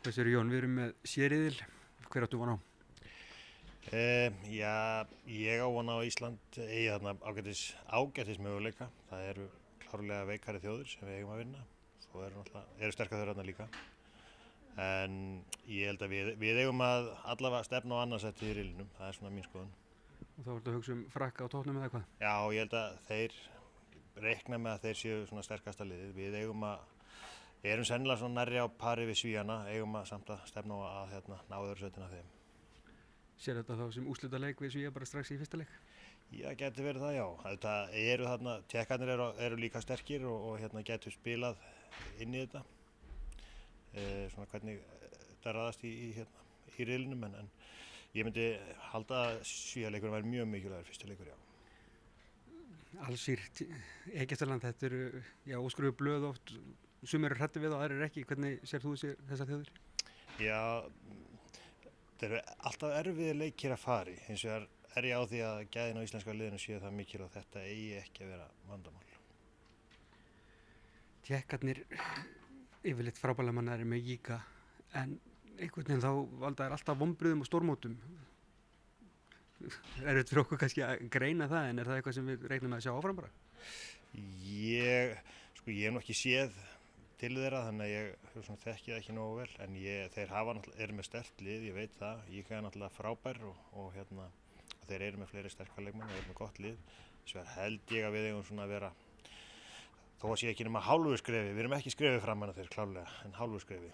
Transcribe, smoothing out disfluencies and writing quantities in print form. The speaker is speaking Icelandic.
Hvað sér Jón, við erum með sériðil, hver áttu von á? Já, ég á von á að Ísland eigi þarna ágætis möguleika. Það eru klárlega veikari þjóðir sem við eigum að vinna. Svo eru sterkar þjóðir þarna líka. En ég held að við eigum að allavega stefna á annarsætti í riðlinum. Það er svona mín skoðun. Og þá ertu að hugsa Frakka á tóknum eða hvað? Já, ég held að þeir reikna með að þeir séu svona sterkasta liðið. Við erum sennilega svona nærri á pari við Svíana, eigum að samt að stefna á að ná öðru sætinu af þeim. Sér þetta þá sem úrslitaleik við Svía bara strax í fyrsta leik? Já, geti verið það, já. Þetta eru þarna, Tékkarnir eru líka sterkir og getur spilað inn í þetta. Svona hvernig þetta raðast í riðlinum, en ég myndi halda að Svíaleikurinn væri mjög mikilvægur fyrsti leikur, já. Alsír, Egyptaland, þetta eru óskrifuð blöð oft, sumir eru hræddir við og aðrir ekki. Hvernig sér þú þessar þjóðir? Já, þetta eru alltaf erfiðir leikir að fara í. Hins vegar er ég á því að gæðin á íslenska liðinu séu það mikil og þetta eigi ekki að vera vandamál. Tékkarnir yfirleitt frábærlega mannaðir með Jíka, en einhvern veginn þá valda er alltaf vonbrigðum og stórmótum. Er þetta fyrir okkur kannski að greina það, en er það eitthvað sem við reiknum með að sjá áfram bara? Ég hef nú ekki séð til þeirra, þannig að ég þekki það ekki nógu vel, en þeir eru með sterkt lið, ég veit það. Jíka er náttúrulega frábær og þeir eru með fleiri sterkar leikmenn og eru með gott lið. Þess vegna held ég að við eigum svona að vera, þó að sé ekki nema hálfu skrefi, við erum ekki skrefið framan af þeir klárlega, en hálfu skrefi.